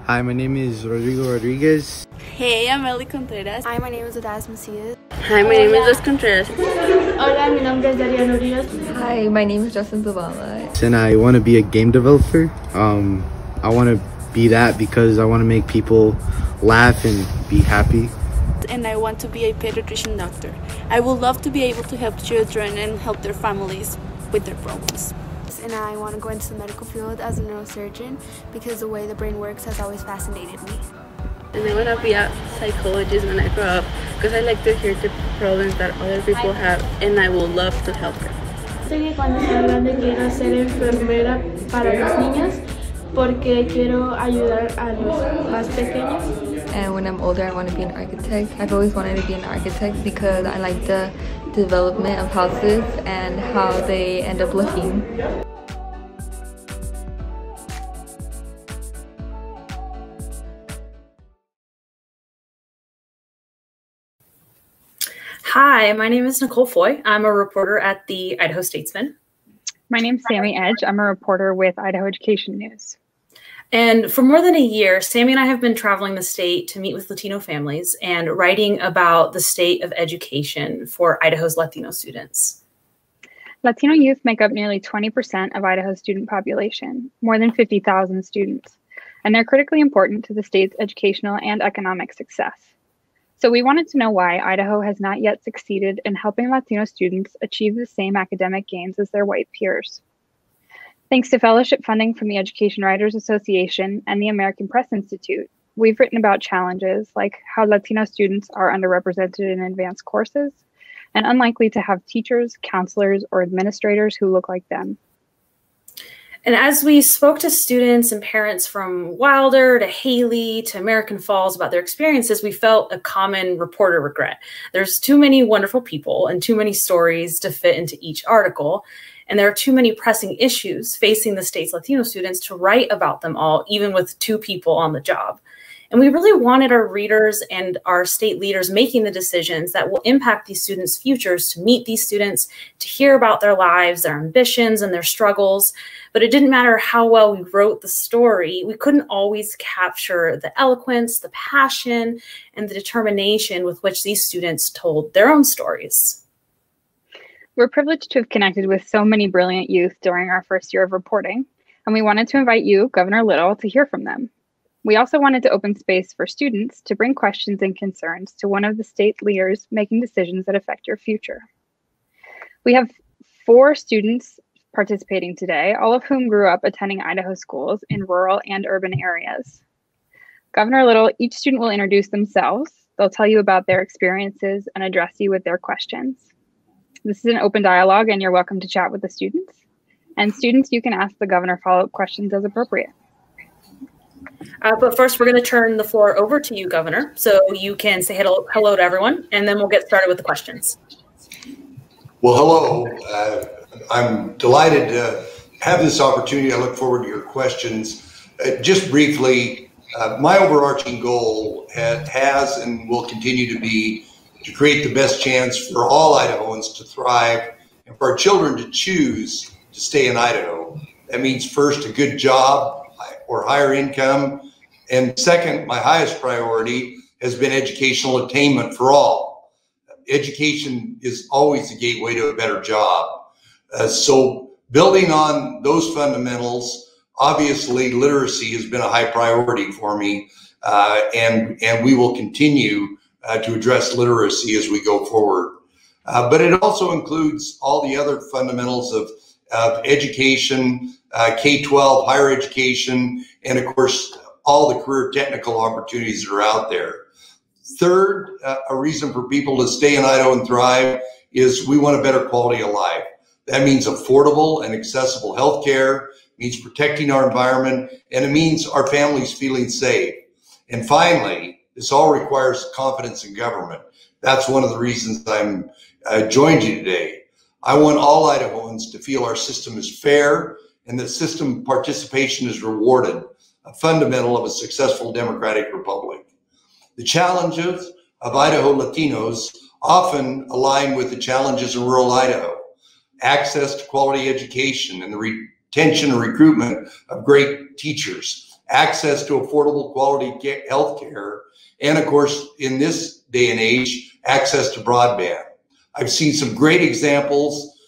Hi, my name is Rodrigo Rodriguez. Hey, I'm Ellie Contreras. Hi, my name is Adas Macias. Hi, my name is Los Contreras. Hola, mi nombre es Daria Urias. Hi, my name is Justin Zavala. And I want to be a game developer. I want to be that because I want to make people laugh and be happy. And I want to be a pediatrician doctor. I would love to be able to help children and help their families with their problems. And I want to go into the medical field as a neurosurgeon because the way the brain works has always fascinated me. And I want to be a psychologist when I grow up because I like to hear the problems that other people have and I would love to help them. Sé que cuando sea grande quiero ser enfermera para los niños porque quiero ayudar a los más pequeños. And when I'm older, I want to be an architect. I've always wanted to be an architect because I like the development of houses and how they end up looking. Hi, my name is Nicole Foy. I'm a reporter at the Idaho Statesman. My name's Sammy Edge. I'm a reporter with Idaho Education News. And for more than a year, Sammy and I have been traveling the state to meet with Latino families and writing about the state of education for Idaho's Latino students. Latino youth make up nearly 20% of Idaho's student population, more than 50,000 students, and they're critically important to the state's educational and economic success. So we wanted to know why Idaho has not yet succeeded in helping Latino students achieve the same academic gains as their white peers. Thanks to fellowship funding from the Education Writers Association and the American Press Institute, we've written about challenges like how Latino students are underrepresented in advanced courses and unlikely to have teachers, counselors, or administrators who look like them. And as we spoke to students and parents from Wilder to Haley to American Falls about their experiences, we felt a common reporter regret. There's too many wonderful people and too many stories to fit into each article. And there are too many pressing issues facing the state's Latino students to write about them all, even with 2 people on the job. And we really wanted our readers and our state leaders making the decisions that will impact these students' futures to meet these students, to hear about their lives, their ambitions, and their struggles. But it didn't matter how well we wrote the story. We couldn't always capture the eloquence, the passion, and the determination with which these students told their own stories. We're privileged to have connected with so many brilliant youth during our first year of reporting, and we wanted to invite you, Governor Little, to hear from them. We also wanted to open space for students to bring questions and concerns to one of the state leaders making decisions that affect your future. We have 4 students participating today, all of whom grew up attending Idaho schools in rural and urban areas. Governor Little, each student will introduce themselves. They'll tell you about their experiences and address you with their questions. This is an open dialogue and you're welcome to chat with the students. And students, you can ask the governor follow-up questions as appropriate. But first, we're going to turn the floor over to you, Governor, so you can say hello to everyone, and then we'll get started with the questions. Well, hello. I'm delighted to have this opportunity. I look forward to your questions. Just briefly, my overarching goal has and will continue to be to create the best chance for all Idahoans to thrive and for our children to choose to stay in Idaho. That means first, a good job or higher income. And second, my highest priority has been educational attainment for all. Education is always the gateway to a better job. So building on those fundamentals, obviously literacy has been a high priority for me, and we will continue to address literacy as we go forward. But it also includes all the other fundamentals of education, K-12, higher education, and of course, all the career technical opportunities that are out there. Third, a reason for people to stay in Idaho and thrive is we want a better quality of life. That means affordable and accessible healthcare, means protecting our environment, and it means our families feeling safe. And finally, this all requires confidence in government. That's one of the reasons I'm joined you today. I want all Idahoans to feel our system is fair and that system participation is rewarded, a fundamental of a successful democratic republic. The challenges of Idaho Latinos often align with the challenges in rural Idaho. Access to quality education and the retention and recruitment of great teachers, access to affordable quality health care, and of course, in this day and age, access to broadband. I've seen some great examples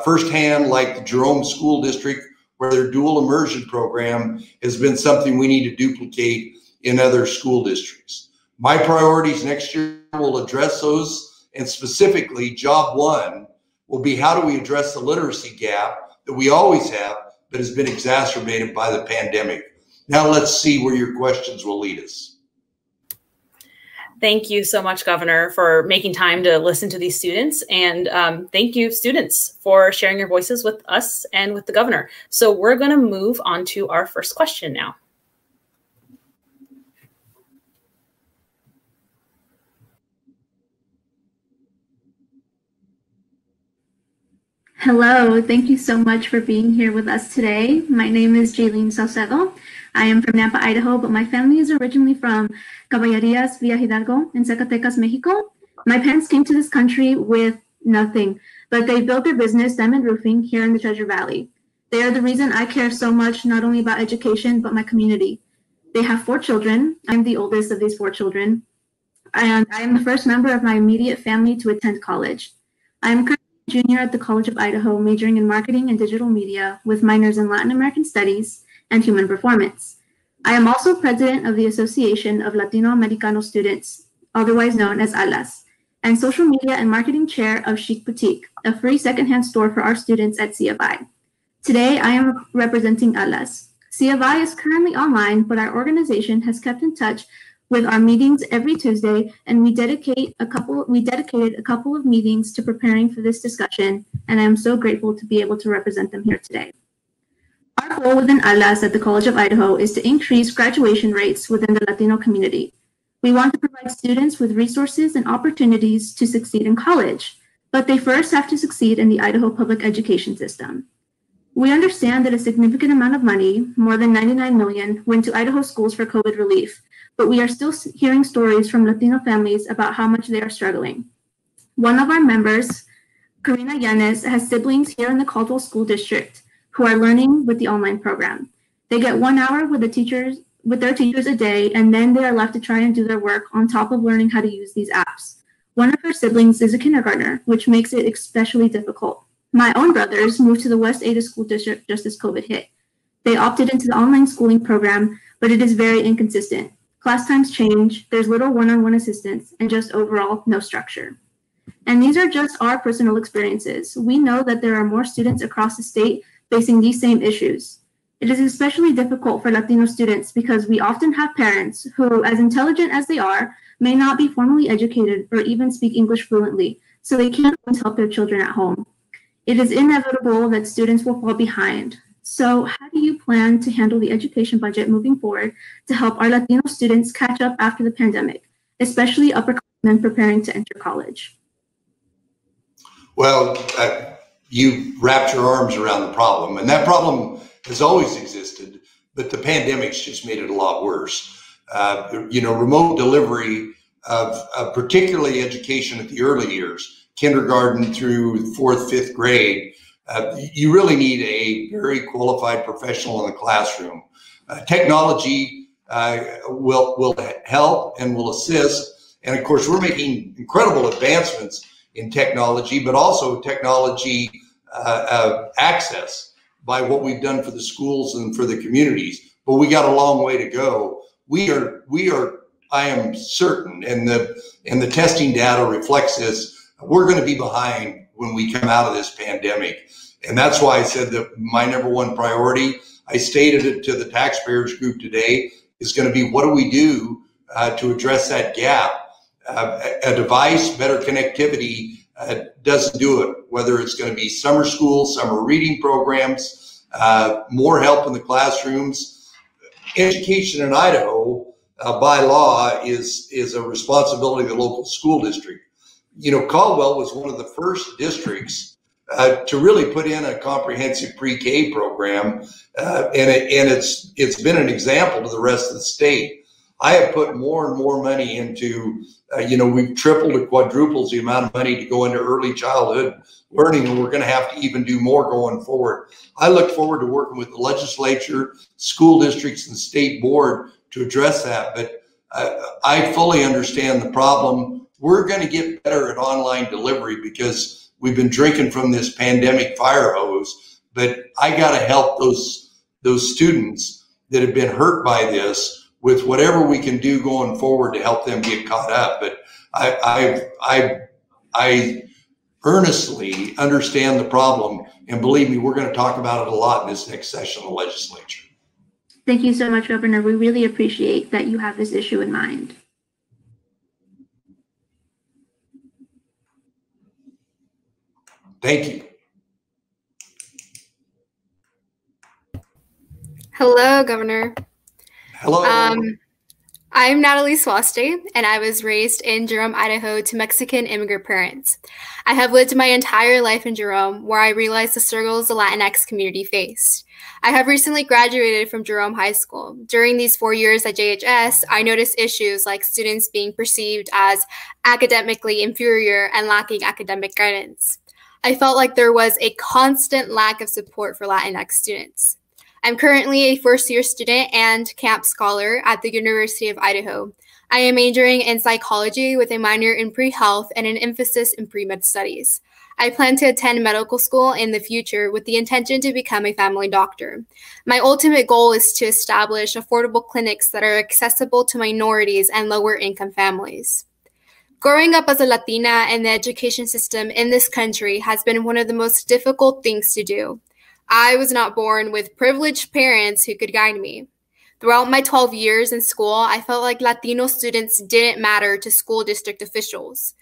firsthand, like the Jerome School District, where their dual immersion program has been something we need to duplicate in other school districts. My priorities next year will address those, and specifically job one will be how do we address the literacy gap that we always have, but has been exacerbated by the pandemic. Now let's see where your questions will lead us. Thank you so much, Governor, for making time to listen to these students. And thank you, students, for sharing your voices with us and with the governor. So we're going to move on to our first question now. Hello, thank you so much for being here with us today. My name is Jaylene Salcedo. I am from Nampa, Idaho, but my family is originally from Caballerías, Villa Hidalgo, in Zacatecas, Mexico. My parents came to this country with nothing, but they built their business, Diamond Roofing, here in the Treasure Valley. They are the reason I care so much, not only about education, but my community. They have 4 children. I'm the oldest of these 4 children, and I am the first member of my immediate family to attend college. I am currently a junior at the College of Idaho, majoring in marketing and digital media with minors in Latin American studies and human performance. I am also president of the Association of Latino Americano Students, otherwise known as ALAS, and social media and marketing chair of Chic Boutique, a free secondhand store for our students at CFI. Today, I am representing ALAS. CFI is currently online, but our organization has kept in touch with our meetings every Tuesday, and we dedicated a couple of meetings to preparing for this discussion, and I am so grateful to be able to represent them here today. Our goal within ALAS at the College of Idaho is to increase graduation rates within the Latino community. We want to provide students with resources and opportunities to succeed in college, but they first have to succeed in the Idaho public education system. We understand that a significant amount of money, more than $99 million, went to Idaho schools for COVID relief, but we are still hearing stories from Latino families about how much they are struggling. One of our members, Karina Yanes, has siblings here in the Caldwell School District who are learning with the online program. They get 1 hour with their teachers a day, and then they are left to try and do their work on top of learning how to use these apps. One of her siblings is a kindergartner, which makes it especially difficult. My own brothers moved to the West Ada School District just as COVID hit. They opted into the online schooling program, but it is very inconsistent. Class times change, there's little one-on-one assistance, and just overall no structure. And these are just our personal experiences. We know that there are more students across the state facing these same issues. It is especially difficult for Latino students because we often have parents who, as intelligent as they are, may not be formally educated or even speak English fluently, so they can't always help their children at home. It is inevitable that students will fall behind. So how do you plan to handle the education budget moving forward to help our Latino students catch up after the pandemic, especially upperclassmen preparing to enter college? Well, you wrapped your arms around the problem, and that problem has always existed, but the pandemic's just made it a lot worse. Remote delivery of particularly education at the early years, kindergarten through 4th, 5th grade, you really need a very qualified professional in the classroom. Technology will help and will assist, and of course we're making incredible advancements in technology, but also technology access by what we've done for the schools and for the communities. But we got a long way to go. I am certain, and the testing data reflects this, we're going to be behind when we come out of this pandemic. And that's why I said that my #1 priority, I stated it to the taxpayers group today, is going to be what do we do to address that gap? A device, better connectivity doesn't do it, whether it's going to be summer school, summer reading programs, more help in the classrooms. Education in Idaho, by law, is a responsibility of the local school district. Caldwell was one of the first districts to really put in a comprehensive pre-K program, and it's been an example to the rest of the state. I have put more and more money into We've tripled or quadrupled the amount of money to go into early childhood learning, and we're going to have to even do more going forward. I look forward to working with the legislature, school districts, and state board to address that. But I fully understand the problem. We're going to get better at online delivery because we've been drinking from this pandemic fire hose. But I got to help those students that have been hurt by this with whatever we can do going forward to help them get caught up. But I earnestly understand the problem, and believe me, we're going to talk about it a lot in this next session of the legislature. Thank you so much, Governor. We really appreciate that you have this issue in mind. Thank you. Hello, Governor. Hello. I'm Natalie Swaste, and I was raised in Jerome, Idaho to Mexican immigrant parents. I have lived my entire life in Jerome, where I realized the struggles the Latinx community faced. I have recently graduated from Jerome High School. During these 4 years at JHS, I noticed issues like students being perceived as academically inferior and lacking academic guidance. I felt like there was a constant lack of support for Latinx students. I'm currently a first-year student and camp scholar at the University of Idaho. I am majoring in psychology with a minor in pre-health and an emphasis in pre-med studies. I plan to attend medical school in the future with the intention to become a family doctor. My ultimate goal is to establish affordable clinics that are accessible to minorities and lower-income families. Growing up as a Latina in the education system in this country has been one of the most difficult things to do. I was not born with privileged parents who could guide me. Throughout my 12 years in school, I felt like Latino students didn't matter to school district officials.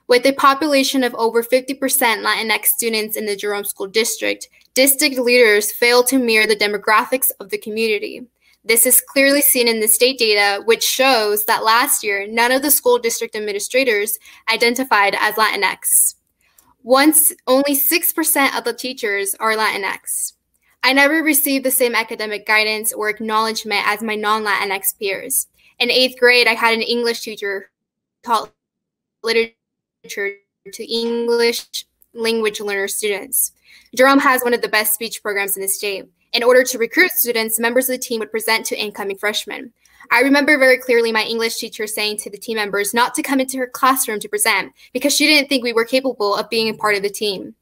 With a population of over 50% Latinx students in the Jerome School District, district leaders fail to mirror the demographics of the community. This is clearly seen in the state data, which shows that last year, none of the school district administrators identified as Latinx. Only 6% of the teachers are Latinx. I never received the same academic guidance or acknowledgement as my non-Latinx peers. In 8th grade, I had an English teacher who taught literature to English language learner students. Jerome has one of the best speech programs in the state. In order to recruit students, members of the team would present to incoming freshmen. I remember very clearly my English teacher saying to the team members not to come into her classroom to present because she didn't think we were capable of being a part of the team.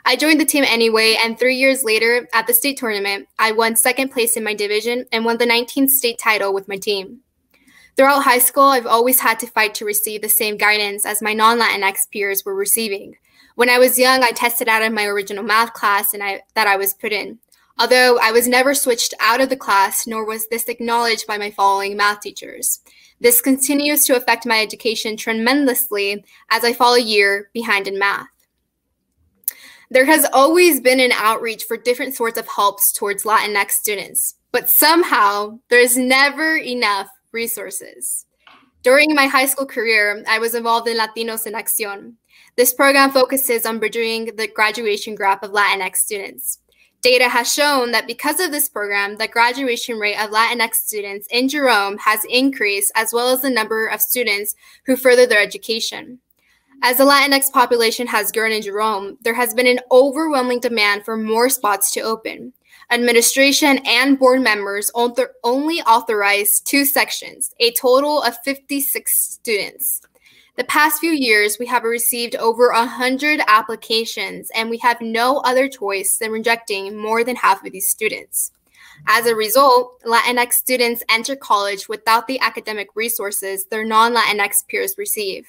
I joined the team anyway, and 3 years later, at the state tournament, I won 2nd place in my division and won the 19th state title with my team. Throughout high school, I've always had to fight to receive the same guidance as my non-Latinx peers were receiving. When I was young, I tested out of my original math class that I was put in. Although I was never switched out of the class, nor was this acknowledged by my following math teachers. This continues to affect my education tremendously as I fall a year behind in math. There has always been an outreach for different sorts of helps towards Latinx students, but somehow there's never enough resources. During my high school career, I was involved in Latinos en Acción. This program focuses on bridging the graduation gap of Latinx students. Data has shown that because of this program, the graduation rate of Latinx students in Jerome has increased, as well as the number of students who further their education. As the Latinx population has grown in Jerome, there has been an overwhelming demand for more spots to open. Administration and board members only authorized 2 sections, a total of 56 students. The past few years, we have received over 100 applications, and we have no other choice than rejecting more than half of these students. As a result, Latinx students enter college without the academic resources their non-Latinx peers receive.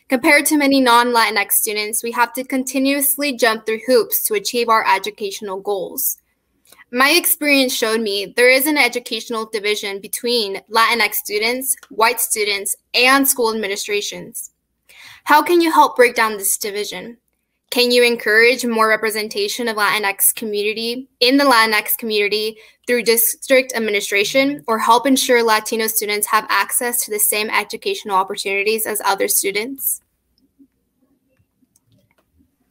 Compared to many non-Latinx students, we have to continuously jump through hoops to achieve our educational goals. My experience showed me there is an educational division between Latinx students, white students, and school administrations. How can you help break down this division? Can you encourage more representation of Latinx community in the Latinx community through district administration, or help ensure Latino students have access to the same educational opportunities as other students?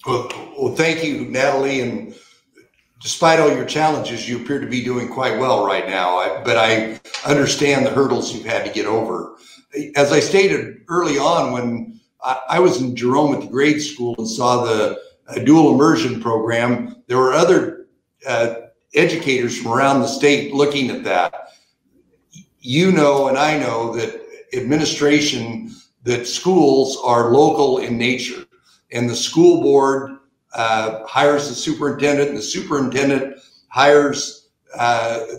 Well, thank you, Natalie. And despite all your challenges, you appear to be doing quite well right now. But I understand the hurdles you've had to get over. as I stated early on, when I was in Jerome at the grade school and saw the dual immersion program, there were other educators from around the state looking at that. You know, and I know that administration, that schools are local in nature, and the school board hires the superintendent, and the superintendent hires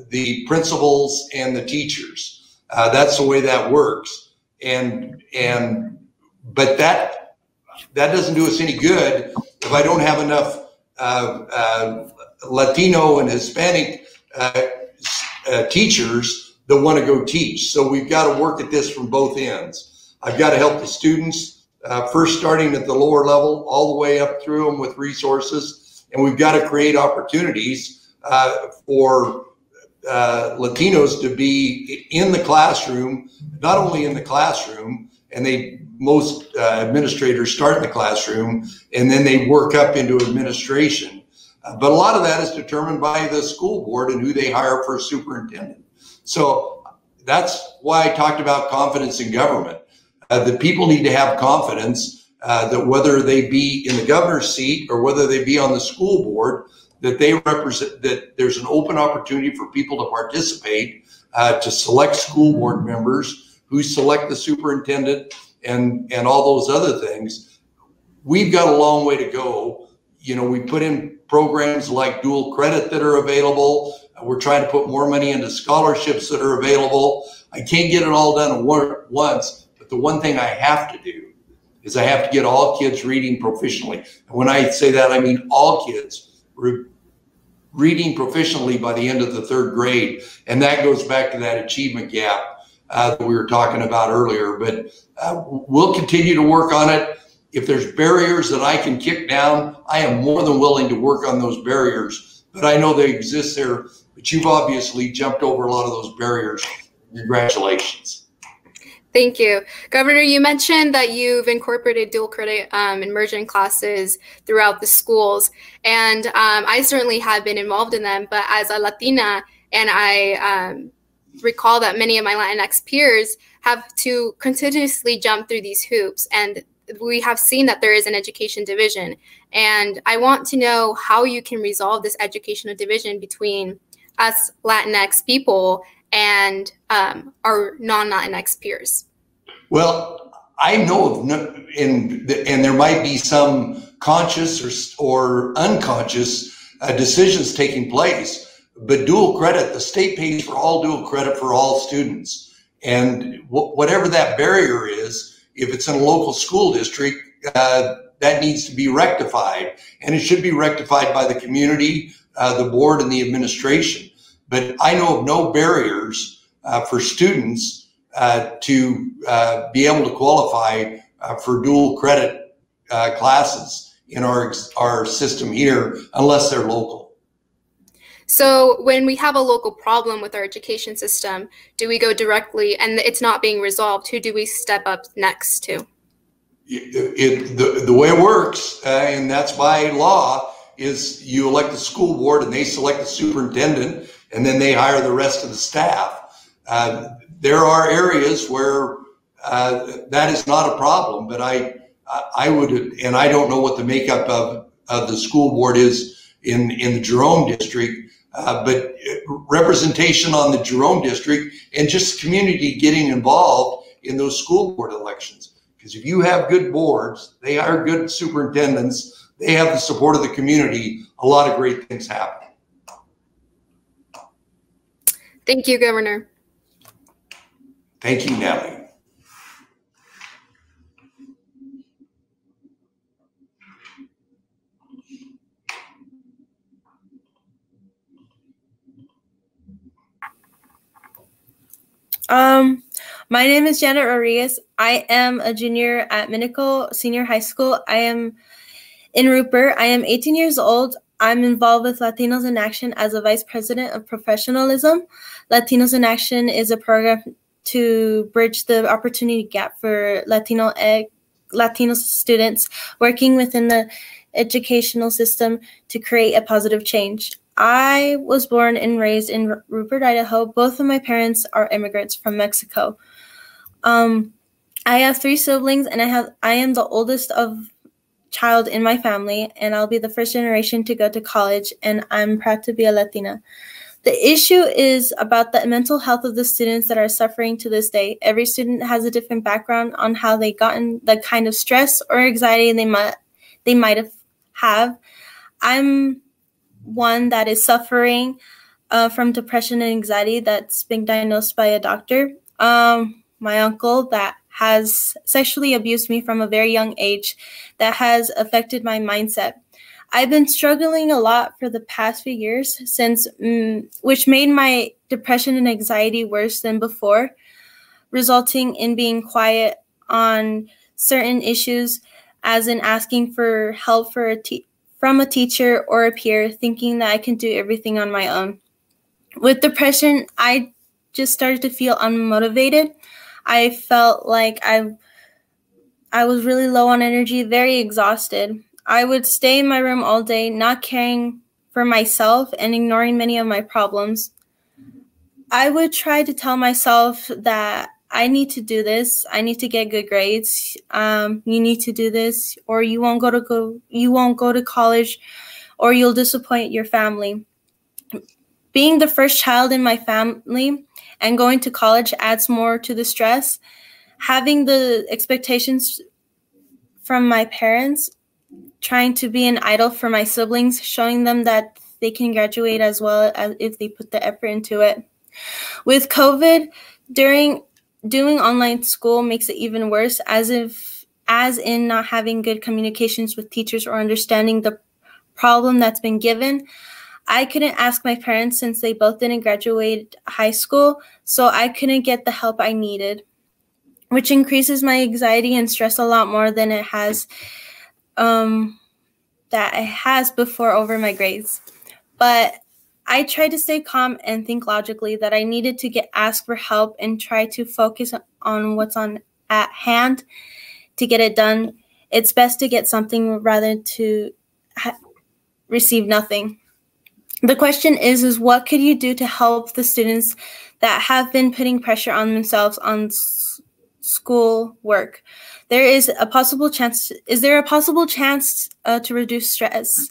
the principals and the teachers. That's the way that works. But that doesn't do us any good if I don't have enough Latino and Hispanic teachers that want to go teach. So we've got to work at this from both ends. I've got to help the students, first starting at the lower level, all the way up through them with resources. And we've got to create opportunities for Latinos to be in the classroom, not only in the classroom, and most administrators start in the classroom and then they work up into administration. But a lot of that is determined by the school board and who they hire for a superintendent. So that's why I talked about confidence in government. The people need to have confidence that whether they be in the governor's seat or whether they be on the school board, that they represent, that there's an open opportunity for people to participate, to select school board members, who select the superintendent, and all those other things. We've got a long way to go. You know, we put in programs like dual credit that are available. We're trying to put more money into scholarships that are available. I can't get it all done at once, but the one thing I have to do is I have to get all kids reading proficiently. And when I say that, I mean all kids reading proficiently by the end of the 3rd grade. And that goes back to that achievement gap that we were talking about earlier. But we'll continue to work on it. If there's barriers that I can kick down, I am more than willing to work on those barriers. But I know they exist there, but you've obviously jumped over a lot of those barriers. Congratulations. Thank you. Governor, you mentioned that you've incorporated dual credit immersion classes throughout the schools, and I certainly have been involved in them, but as a Latina, and I recall that many of my Latinx peers have to continuously jump through these hoops, and we have seen that there is an education division, and I want to know how you can resolve this educational division between us Latinx people and our non-Latinx peers. Well, I know of and there might be some conscious or unconscious decisions taking place, but dual credit, the state pays for all dual credit for all students. And whatever that barrier is, if it's in a local school district, that needs to be rectified. And it should be rectified by the community, the board, and the administration. But I know of no barriers for students to be able to qualify for dual credit classes in our system here, unless they're local. So when we have a local problem with our education system, do we go directly, and it's not being resolved, who do we step up next to? The way it works, and that's by law, is you elect the school board and they select the superintendent, and then they hire the rest of the staff. There are areas where that is not a problem, but I would, and I don't know what the makeup of the school board is in the Jerome district, but representation on the Jerome district and just community getting involved in those school board elections. Because if you have good boards, they hire good superintendents, they have the support of the community, a lot of great things happen. Thank you, Governor. Thank you, Natalie. My name is Janet Rodriguez. I am a junior at Minico Senior High School. I am in Rupert. I am 18 years old. I'm involved with Latinos in Action as a Vice President of Professionalism. Latinos in Action is a program to bridge the opportunity gap for Latino students working within the educational system to create a positive change. I was born and raised in Rupert, Idaho. Both of my parents are immigrants from Mexico. I have 3 siblings, and I am the oldest child in my family, and I'll be the first generation to go to college, and I'm proud to be a Latina. The issue is about the mental health of the students that are suffering to this day. Every student has a different background on how they gotten the kind of stress or anxiety they might have. I'm one that is suffering from depression and anxiety that's been diagnosed by a doctor. My uncle that has sexually abused me from a very young age, that has affected my mindset. I've been struggling a lot for the past few years which made my depression and anxiety worse than before, resulting in being quiet on certain issues, as in asking for help from a teacher or a peer, thinking that I can do everything on my own. With depression, I just started to feel unmotivated. I felt like I was really low on energy, very exhausted. I would stay in my room all day, not caring for myself and ignoring many of my problems. I would try to tell myself that I need to do this. I need to get good grades. You need to do this, or you won't go to college, or you'll disappoint your family. Being the first child in my family and going to college adds more to the stress. Having the expectations from my parents, trying to be an idol for my siblings, showing them that they can graduate as well as if they put the effort into it. With COVID, doing online school makes it even worse, as in not having good communications with teachers or understanding the problem that's been given. I couldn't ask my parents since they both didn't graduate high school, so I couldn't get the help I needed, which increases my anxiety and stress a lot more than it has before over my grades. But I tried to stay calm and think logically that I needed to ask for help and try to focus on what's at hand to get it done. It's best to get something rather to receive nothing. The question is what could you do to help the students that have been putting pressure on themselves on school work? Is there a possible chance to reduce stress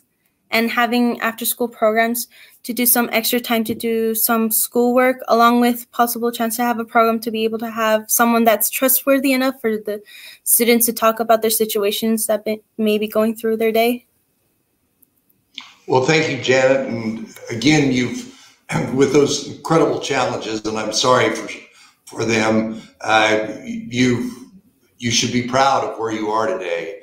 and having after-school programs to do some extra time to do some schoolwork, along with possible chance to have a program to be able to have someone that's trustworthy enough for the students to talk about their situations that may be going through their day? Well, thank you, Janet. And again, with those incredible challenges, and I'm sorry for them, you should be proud of where you are today.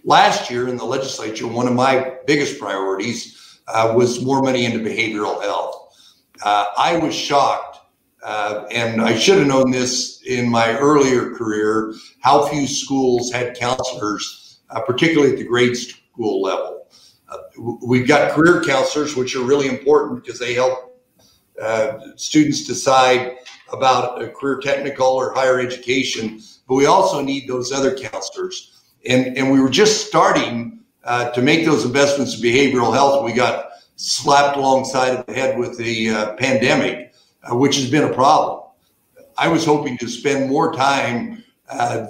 Last year in the legislature, one of my biggest priorities was more money into behavioral health. I was shocked, and I should have known this in my earlier career, how few schools had counselors, particularly at the grade school level. We've got career counselors, which are really important because they help students decide about a career technical or higher education, but we also need those other counselors. And we were just starting to make those investments in behavioral health. We got slapped alongside of the head with the pandemic, which has been a problem. I was hoping to spend more time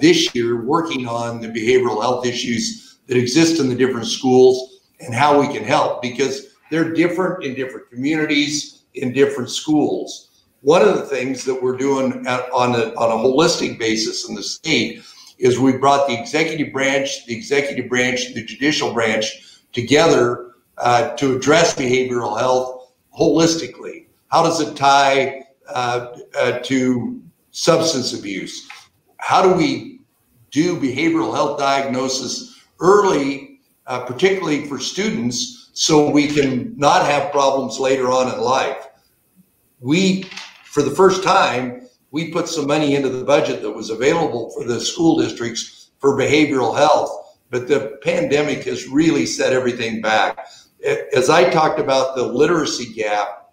this year working on the behavioral health issues that exist in the different schools and how we can help, because they're different in different communities, in different schools. One of the things that we're doing on a holistic basis in the state is we brought the executive branch, the judicial branch together to address behavioral health holistically. How does it tie to substance abuse? How do we do behavioral health diagnosis early, particularly for students, so we can not have problems later on in life? For the first time, we put some money into the budget that was available for the school districts for behavioral health, but the pandemic has really set everything back. As I talked about the literacy gap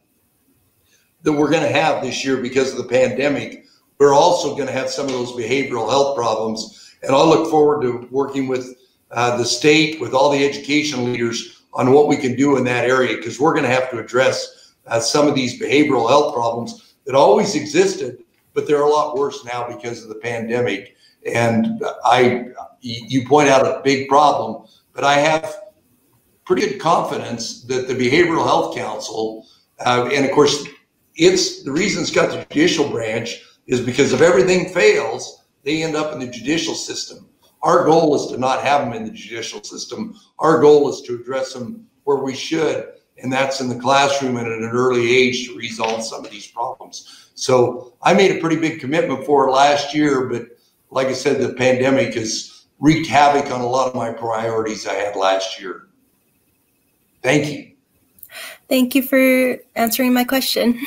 that we're going to have this year because of the pandemic, we're also going to have some of those behavioral health problems. And I'll look forward to working with the state, with all the education leaders on what we can do in that area, because we're going to have to address some of these behavioral health problems that always existed, but they're a lot worse now because of the pandemic. And you point out a big problem, but I have pretty good confidence that the Behavioral Health Council, and of course, the reason it's got the judicial branch is because if everything fails, they end up in the judicial system. Our goal is to not have them in the judicial system. Our goal is to address them where we should, and that's in the classroom and at an early age to resolve some of these problems. So I made a pretty big commitment for it last year, but like I said, the pandemic has wreaked havoc on a lot of my priorities I had last year. Thank you. Thank you for answering my question.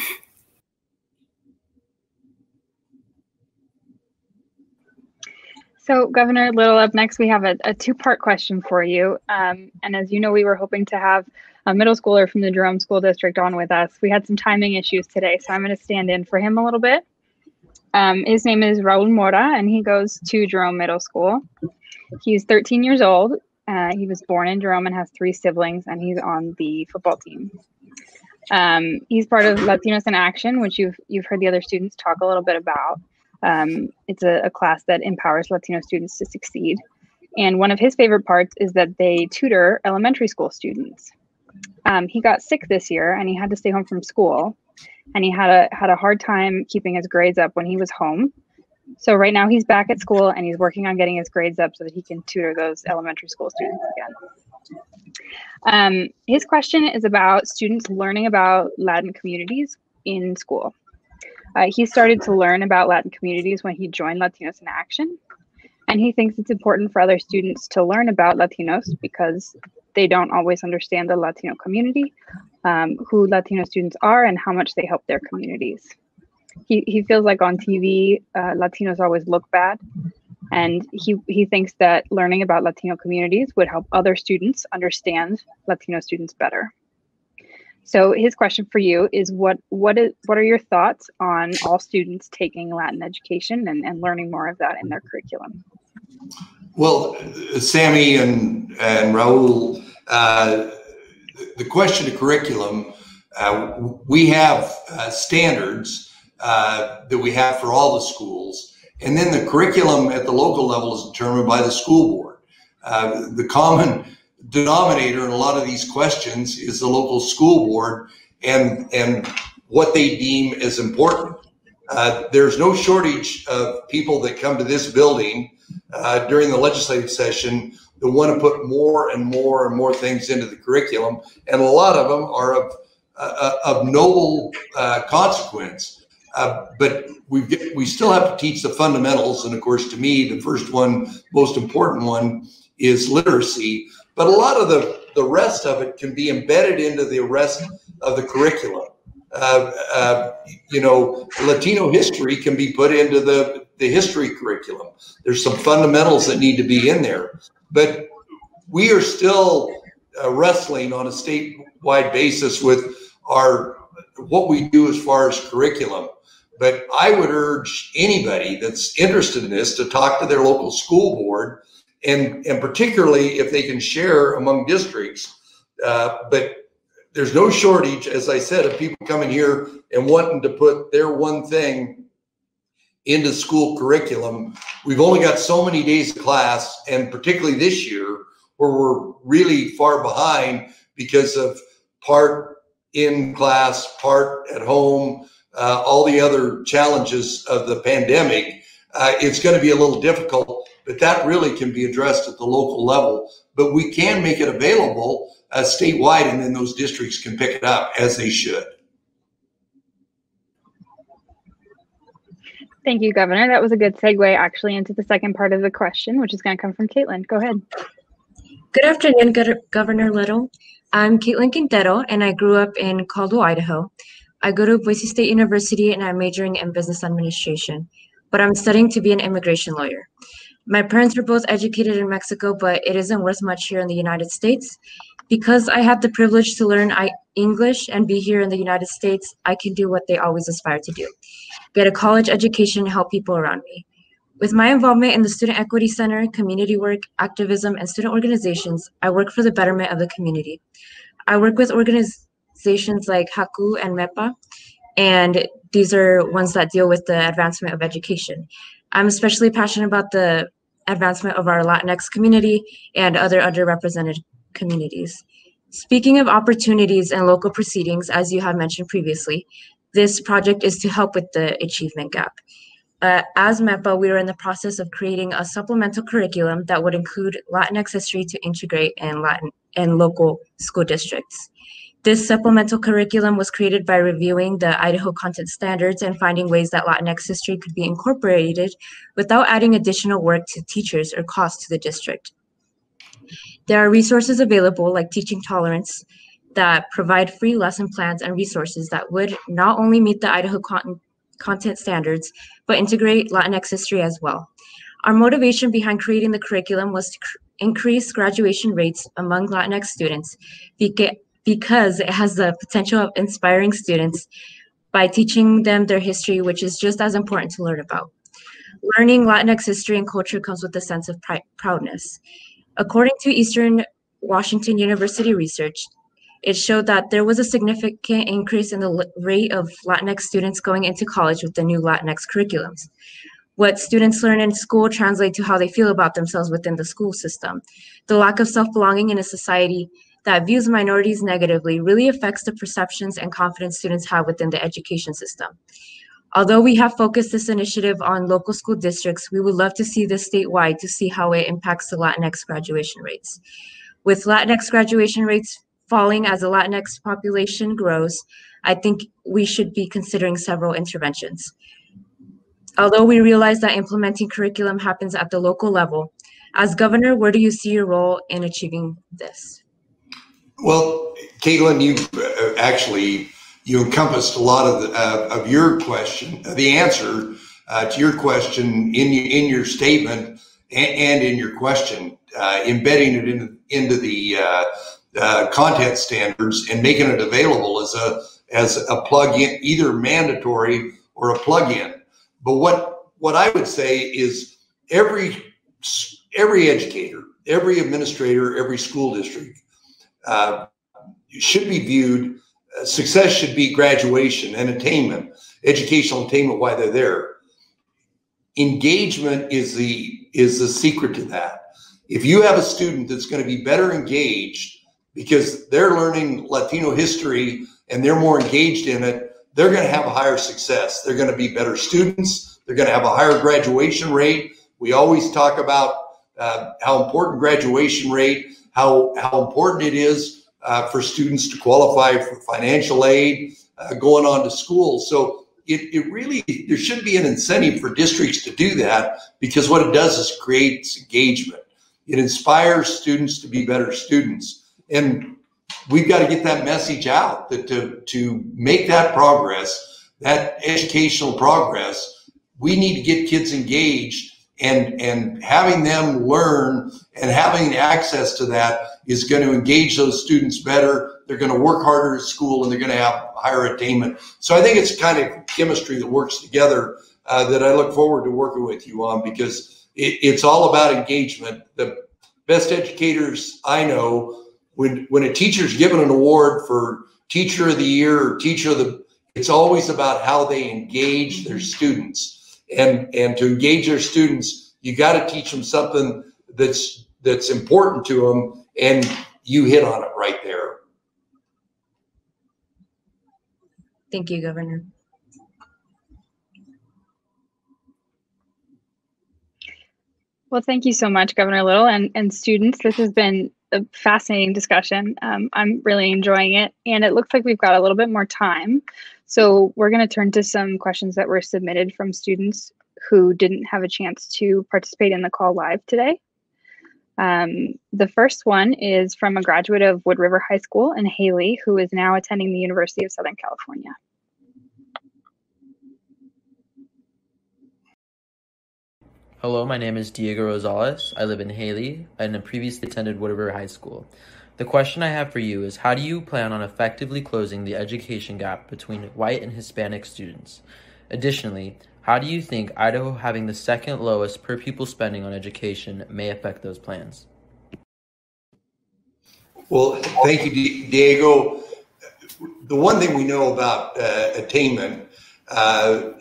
So Governor Little, up next, we have a two-part question for you. And as you know, we were hoping to have a middle schooler from the Jerome School District on with us. We had some timing issues today, so I'm going to stand in for him a little bit. His name is Raul Mora, and he goes to Jerome Middle School. He's 13 years old. He was born in Jerome and has 3 siblings, and he's on the football team. He's part of Latinos in Action, which you've heard the other students talk a little bit about. It's a class that empowers Latino students to succeed. And one of his favorite parts is that they tutor elementary school students. He got sick this year and he had to stay home from school, and he had a hard time keeping his grades up when he was home. So right now he's back at school and he's working on getting his grades up so that he can tutor those elementary school students again. His question is about students learning about Latin communities in school. He started to learn about Latin communities when he joined Latinos in Action, and he thinks it's important for other students to learn about Latinos because they don't always understand the Latino community, who Latino students are, and how much they help their communities. He feels like on TV, Latinos always look bad, and he thinks that learning about Latino communities would help other students understand Latino students better. So his question for you is what are your thoughts on all students taking Latin education and learning more of that in their curriculum? Well, Sammy and Raul, the question of curriculum, we have standards that we have for all the schools, and then the curriculum at the local level is determined by the school board. The common denominator in a lot of these questions is the local school board and what they deem as important. There's no shortage of people that come to this building during the legislative session that want to put more and more and more things into the curriculum, and a lot of them are of noble consequence. But we still have to teach the fundamentals, and of course, to me, the first one, most important one, is literacy. But a lot of the rest of it can be embedded into the rest of the curriculum. You know, Latino history can be put into the history curriculum. There's some fundamentals that need to be in there. But we are still wrestling on a statewide basis with what we do as far as curriculum. But I would urge anybody that's interested in this to talk to their local school board, and particularly if they can share among districts. But there's no shortage, as I said, of people coming here and wanting to put their one thing into school curriculum. We've only got so many days of class, and particularly this year, where we're really far behind because of part in class, part at home, all the other challenges of the pandemic. It's going to be a little difficult, but that really can be addressed at the local level. But we can make it available statewide, and then those districts can pick it up as they should. Thank you, Governor. That was a good segue actually into the second part of the question, which is going to come from Caitlin. Go ahead. Good afternoon, Governor Little. I'm Caitlin Quintero, and I grew up in Caldwell, Idaho. I go to Boise State University, and I'm majoring in business administration, but I'm studying to be an immigration lawyer. My parents were both educated in Mexico, but it isn't worth much here in the United States. Because I have the privilege to learn English and be here in the United States, I can do what they always aspire to do: get a college education and help people around me. With my involvement in the Student Equity Center, community work, activism, and student organizations, I work for the betterment of the community. I work with organizations like HACU and MEPA and these are ones that deal with the advancement of education. I'm especially passionate about the advancement of our Latinx community and other underrepresented communities. Speaking of opportunities and local proceedings, as you have mentioned previously, this project is to help with the achievement gap. As MEPA, we are in the process of creating a supplemental curriculum that would include Latinx history to integrate in local school districts. This supplemental curriculum was created by reviewing the Idaho content standards and finding ways that Latinx history could be incorporated without adding additional work to teachers or cost to the district. There are resources available like Teaching Tolerance that provide free lesson plans and resources that would not only meet the Idaho content standards, but integrate Latinx history as well. Our motivation behind creating the curriculum was to increase graduation rates among Latinx students because it has the potential of inspiring students by teaching them their history, which is just as important to learn about. Learning Latinx history and culture comes with a sense of proudness. According to Eastern Washington University research, it showed that there was a significant increase in the rate of Latinx students going into college with the new Latinx curriculums. What students learn in school translates to how they feel about themselves within the school system. The lack of self-belonging in a society that views minorities negatively really affects the perceptions and confidence students have within the education system. Although we have focused this initiative on local school districts, we would love to see this statewide to see how it impacts the Latinx graduation rates. With Latinx graduation rates falling as the Latinx population grows, I think we should be considering several interventions. Although we realize that implementing curriculum happens at the local level, as governor, where do you see your role in achieving this? Well, Caitlin, you encompassed a lot of your question, the answer to your question in your statement and in your question, embedding it into the content standards and making it available as a plug-in, either mandatory or a plug-in. But what I would say is every educator, every administrator, every school district should be viewed. Success should be graduation and attainment, educational attainment while they're there. Engagement is the secret to that. If you have a student that's going to be better engaged because they're learning Latino history and they're more engaged in it, they're going to have a higher success. They're going to be better students. They're going to have a higher graduation rate. We always talk about how important graduation rate, how important it is for students to qualify for financial aid, going on to school. So it really, there should be an incentive for districts to do that, because what it does is creates engagement. It inspires students to be better students. And we've got to get that message out that to make that progress, that educational progress, we need to get kids engaged, and having them learn and having access to that is going to engage those students better. They're going to work harder at school and they're going to have higher attainment. So I think it's kind of chemistry that works together that I look forward to working with you on, because it's all about engagement. The best educators I know, when a teacher's given an award for Teacher of the Year or Teacher of the, it's always about how they engage their students. And to engage their students, you got to teach them something that's important to them, and you hit on it right there. Thank you, Governor. Well, thank you so much, Governor Little, and students. This has been a fascinating discussion. I'm really enjoying it, and it looks like we've got a little bit more time. So we're going to turn to some questions that were submitted from students who didn't have a chance to participate in the call live today. The first one is from a graduate of Wood River High School in Haley, who is now attending the University of Southern California. Hello, my name is Diego Rosales. I live in Haley and previously attended Wood River High School. The question I have for you is, how do you plan on effectively closing the education gap between white and Hispanic students? Additionally, how do you think Idaho having the second lowest per pupil spending on education may affect those plans? Well, thank you, Diego. The one thing we know about attainment, and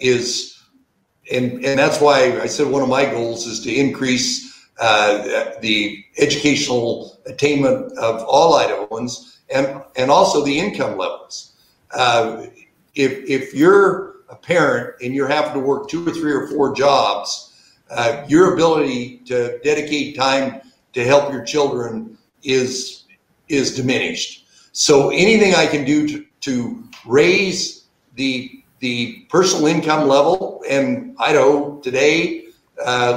that's why I said one of my goals is to increase the educational attainment of all Idahoans and also the income levels. If you're a parent and you're having to work 2 or 3 or 4 jobs, your ability to dedicate time to help your children is diminished. So anything I can do to raise the personal income level, and Idaho today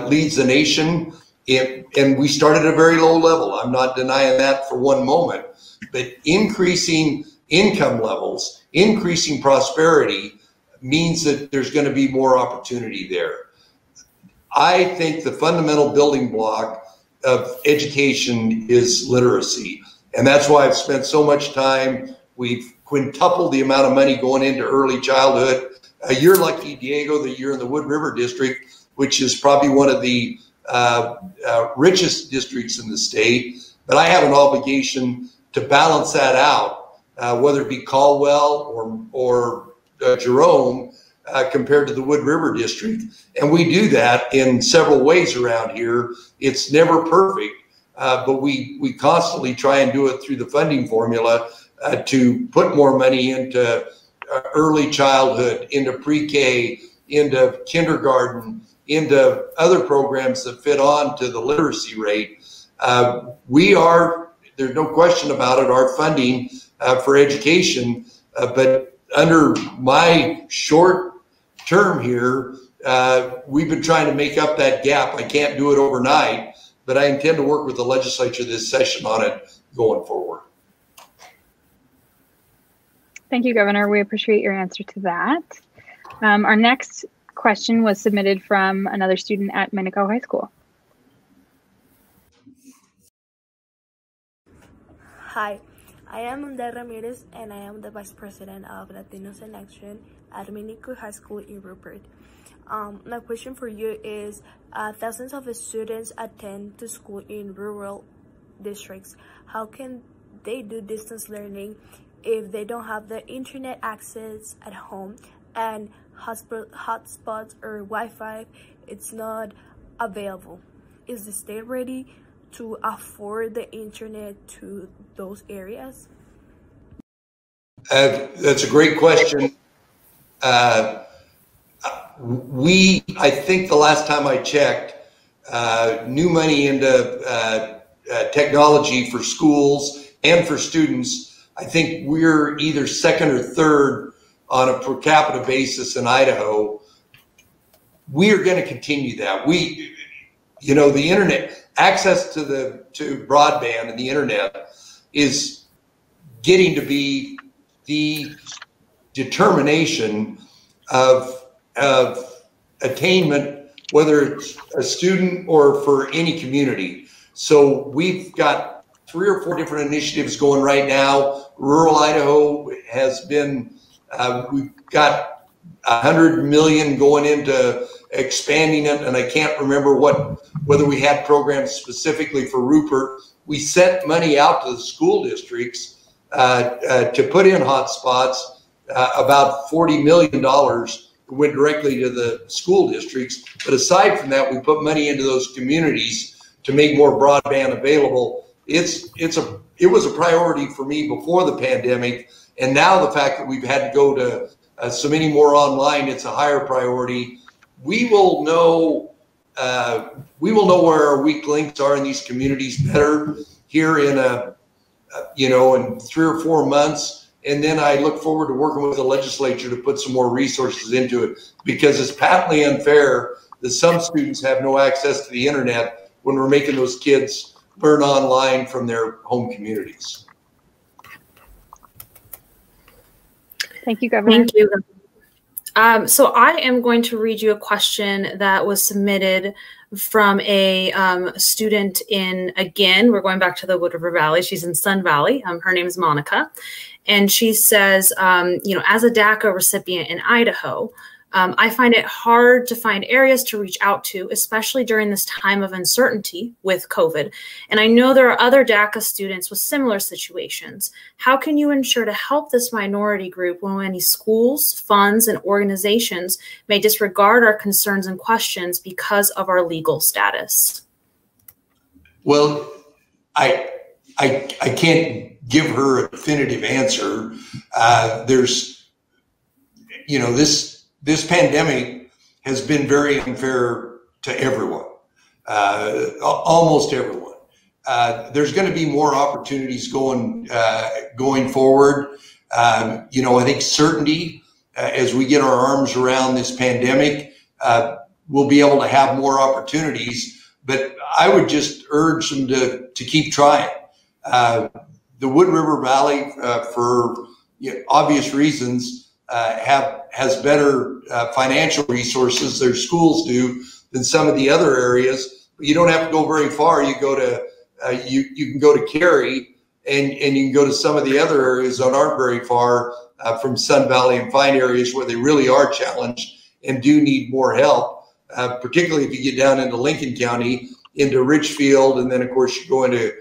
leads the nation, and we started at a very low level. I'm not denying that for one moment, but increasing income levels, increasing prosperity means that there's going to be more opportunity there. I think the fundamental building block of education is literacy. And that's why I've spent so much time. We've quintupled the amount of money going into early childhood. You're lucky, Diego, that you're in the Wood River District, which is probably one of the richest districts in the state. But I have an obligation to balance that out, whether it be Caldwell or Jerome, compared to the Wood River District. And we do that in several ways around here. It's never perfect, but we constantly try and do it through the funding formula to put more money into early childhood, into pre-K, into kindergarten, into other programs that fit on to the literacy rate. There's no question about it, our funding for education, but under my short term here, we've been trying to make up that gap. I can't do it overnight, but I intend to work with the legislature this session on it going forward. Thank you, Governor. We appreciate your answer to that. Our next question was submitted from another student at Minico High School. Hi, I am Unda Ramirez, and I am the Vice President of Latinos in Action at Minico High School in Rupert. My question for you is, thousands of students attend to school in rural districts. How can they do distance learning if they don't have the internet access at home and hotspots or Wi-Fi? It's not available. Is the state ready to afford the internet to those areas? That's a great question. I think the last time I checked, new money into technology for schools and for students, I think we're either second or third on a per capita basis in Idaho. We are going to continue that. The internet, access to broadband and the internet is getting to be the determination of attainment, whether it's a student or for any community. So we've got 3 or 4 different initiatives going right now. Rural Idaho has been, we've got $100 million going into expanding it, and I can't remember whether we had programs specifically for Rupert. We sent money out to the school districts to put in hotspots. About $40 million went directly to the school districts. But aside from that, we put money into those communities to make more broadband available. It was a priority for me before the pandemic, and now the fact that we've had to go to so many more online, it's a higher priority. We will know where our weak links are in these communities better here in in 3 or 4 months. And then I look forward to working with the legislature to put some more resources into it, because it's patently unfair that some students have no access to the internet when we're making those kids learn online from their home communities. Thank you, Governor. Thank you. So I am going to read you a question that was submitted from a student in, again, we're going back to the Wood River Valley. She's in Sun Valley. Her name is Monica. And she says, as a DACA recipient in Idaho, I find it hard to find areas to reach out to, especially during this time of uncertainty with COVID. And I know there are other DACA students with similar situations. How can you ensure to help this minority group when many schools, funds, and organizations may disregard our concerns and questions because of our legal status? Well, I can't give her a definitive answer. This pandemic has been very unfair to everyone, almost everyone. There's going to be more opportunities going forward. I think certainty, as we get our arms around this pandemic, we'll be able to have more opportunities. But I would just urge them to keep trying. The Wood River Valley, for obvious reasons, has better financial resources, their schools do, than some of the other areas. But you don't have to go very far. You go to you can go to Cary, and you can go to some of the other areas that aren't very far from Sun Valley, and find areas where they really are challenged and do need more help. Particularly if you get down into Lincoln County, into Richfield, and then of course you go into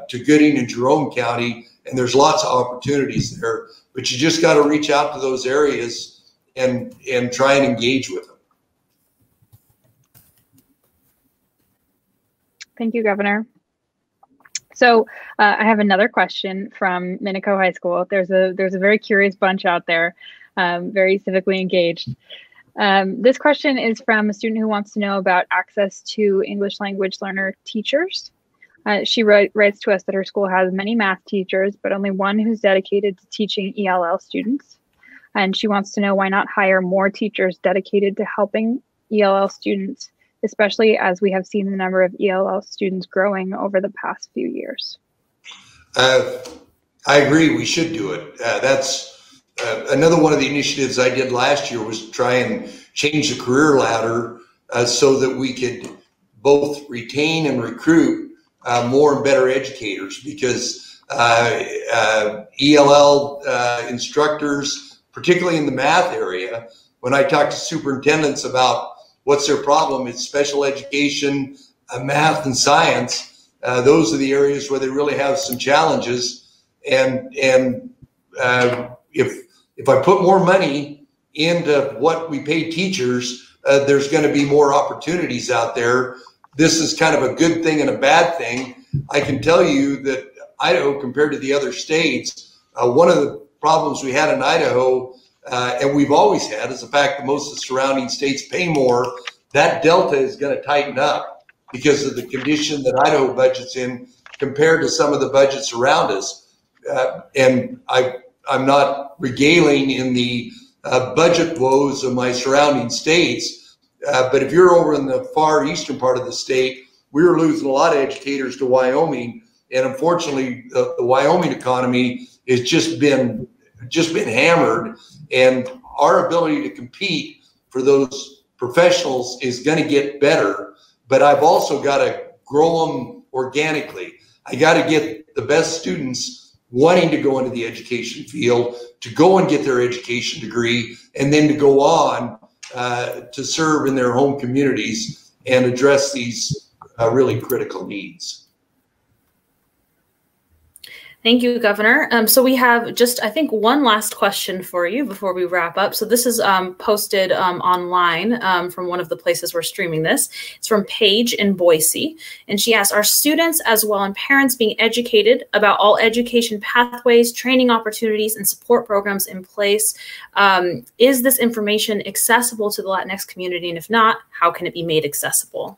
to Gooding and Jerome County, and there's lots of opportunities there. But you just got to reach out to those areas and try and engage with them. Thank you, Governor. So I have another question from Minico High School. There's a very curious bunch out there, very civically engaged. This question is from a student who wants to know about access to English language learner teachers. She writes to us that her school has many math teachers, but only one who's dedicated to teaching ELL students. And she wants to know why not hire more teachers dedicated to helping ELL students, especially as we have seen the number of ELL students growing over the past few years. I agree, we should do it. That's another one of the initiatives I did last year, was try and change the career ladder so that we could both retain and recruit more and better educators, because ELL instructors, particularly in the math area, when I talk to superintendents about what's their problem, it's special education, math and science. Those are the areas where they really have some challenges. And if I put more money into what we pay teachers, there's going to be more opportunities out there. This is kind of a good thing and a bad thing. I can tell you that Idaho, compared to the other states, one of the problems we had in Idaho, and we've always had, is the fact that most of the surrounding states pay more. That delta is going to tighten up because of the condition that Idaho budget's in compared to some of the budgets around us. And I'm not regaling in the budget woes of my surrounding states. But if you're over in the far eastern part of the state, we were losing a lot of educators to Wyoming, and unfortunately, the Wyoming economy has just been hammered, and our ability to compete for those professionals is going to get better. But I've also got to grow them organically. I got to get the best students wanting to go into the education field, to go and get their education degree, and then to go on to serve in their home communities and address these really critical needs. Thank you, Governor. So we have just, I think, one last question for you before we wrap up. So this is posted online from one of the places we're streaming this. It's from Paige in Boise. And she asks, are students as well and parents being educated about all education pathways, training opportunities, and support programs in place? Is this information accessible to the Latinx community? And if not, how can it be made accessible?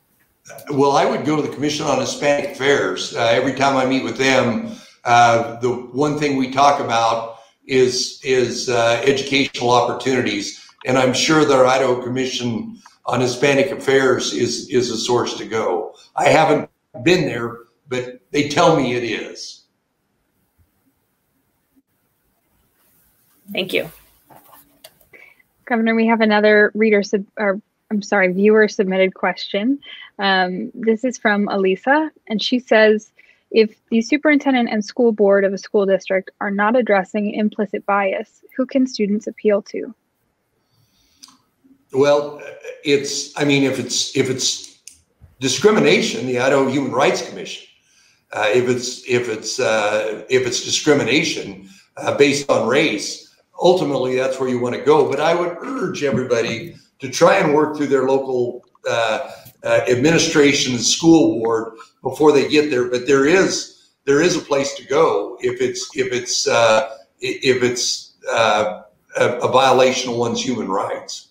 Well, I would go to the Commission on Hispanic Affairs. Every time I meet with them, the one thing we talk about is educational opportunities, and I'm sure the Idaho Commission on Hispanic Affairs is a source to go. I haven't been there, but they tell me it is. Thank you, Governor. We have another viewer submitted question. This is from Elisa, and she says, if the superintendent and school board of a school district are not addressing implicit bias, who can students appeal to? Well, I mean, if it's discrimination, the Idaho Human Rights Commission. If it's discrimination based on race, ultimately that's where you want to go. But I would urge everybody to try and work through their local administration and school board before they get there. But there is a place to go if it's a violation of one's human rights.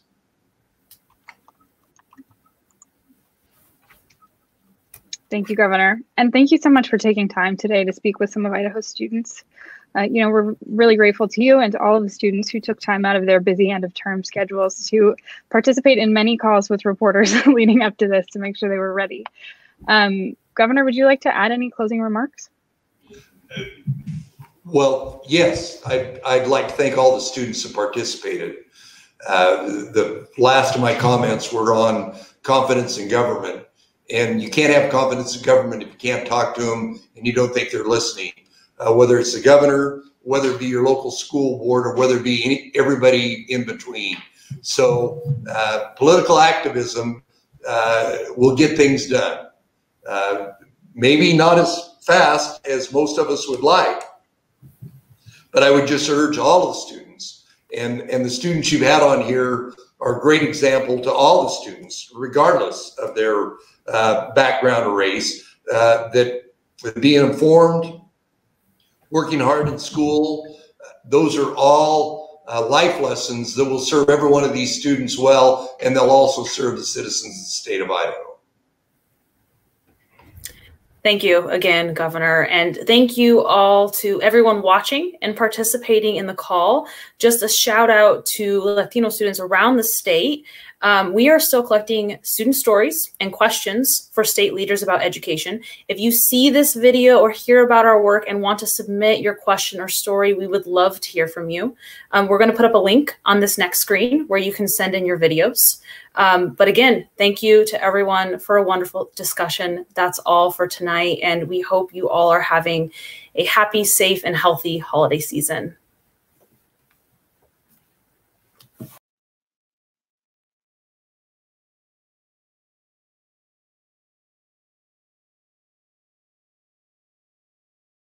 Thank you, Governor. And thank you so much for taking time today to speak with some of Idaho's students. We're really grateful to you and to all of the students who took time out of their busy end of term schedules to participate in many calls with reporters leading up to this to make sure they were ready. Governor, would you like to add any closing remarks? Well, yes, I'd like to thank all the students who participated. The last of my comments were on confidence in government. And you can't have confidence in government if you can't talk to them and you don't think they're listening. Whether it's the governor, whether it be your local school board, or whether it be everybody in between. So political activism will get things done. Maybe not as fast as most of us would like, but I would just urge all of the students, and the students you've had on here are a great example to all the students, regardless of their background or race, that being informed, working hard in school, those are all life lessons that will serve every one of these students well, and they'll also serve the citizens of the state of Idaho. Thank you again, Governor, and thank you all to everyone watching and participating in the call. Just a shout out to Latino students around the state. We are still collecting student stories and questions for state leaders about education. If you see this video or hear about our work and want to submit your question or story, we would love to hear from you. We're going to put up a link on this next screen where you can send in your videos. But again, thank you to everyone for a wonderful discussion. That's all for tonight, and we hope you all are having a happy, safe, and healthy holiday season.